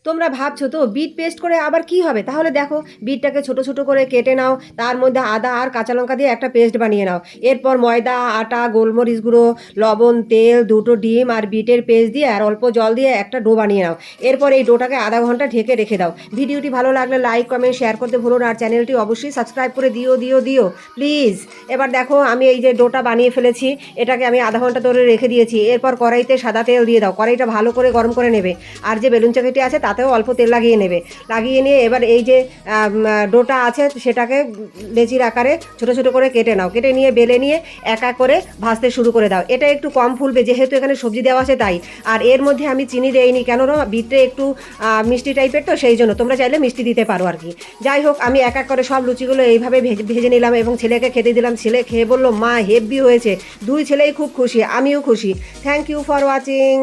তোমরা ভাবছো তো বিট পেস্ট করে আবার কি হবে? তাহলে দেখো, বিটটাকে ছোট ছোট করে কেটে নাও, তার মধ্যে আদা আর কাঁচা লঙ্কা দিয়ে একটা পেস্ট বানিয়ে নাও। এরপর ময়দা, আটা, গোলমরিচ গুঁড়ো, লবণ, তেল, দুটো ডিম আর বিটের পেস্ট দিয়ে আর অল্প জল দিয়ে একটা ডো বানিয়ে নাও। এরপর এই ডোটাকে আধা ঘন্টা ঢেকে রেখে দাও। ভিডিওটি ভালো লাগলে লাইক, কমেন্ট, শেয়ার করতে ভুলো না, আর চ্যানেলটি অবশ্যই সাবস্ক্রাইব করে দিও দিও দিও প্লিজ। এবার দেখো, আমি এই যে ডোটা বানিয়ে ফেলেছি, এটাকে আমি আধা ঘন্টা ধরে রেখে দিয়েছি। এরপর কড়াইতে সাদা তেল দিয়ে দাও, কড়াইটা ভালো করে গরম করে নেবে। আর যে বেলুন চাকিটি আছে তাতেও অল্প তেল লাগিয়ে নেবে। লাগিয়ে নিয়ে এবার এই যে ডোটা আছে সেটাকে লেচির আকারে ছোট ছোট করে কেটে নাও। কেটে নিয়ে বেলে নিয়ে এক এক করে ভাজতে শুরু করে দাও। এটা একটু কম ফুলবে যেহেতু এখানে সবজি দেওয়া আছে তাই। আর এর মধ্যে আমি চিনি দেইনি, কেন না বিটে একটু মিষ্টি টাইপের, তো সেই জন্য তোমরা চাইলে মিষ্টি দিতে পারো আর কি। যাই হোক, আমি এক এক করে সব লুচিগুলো এইভাবে ভেজে নিলাম এবং ছেলেকে খেতে দিলাম। ছেলে খেয়ে বললো, মা হেব্বি হয়েছে। দুই ছেলেই খুব খুশি, আমিও খুশি। Thank you for watching.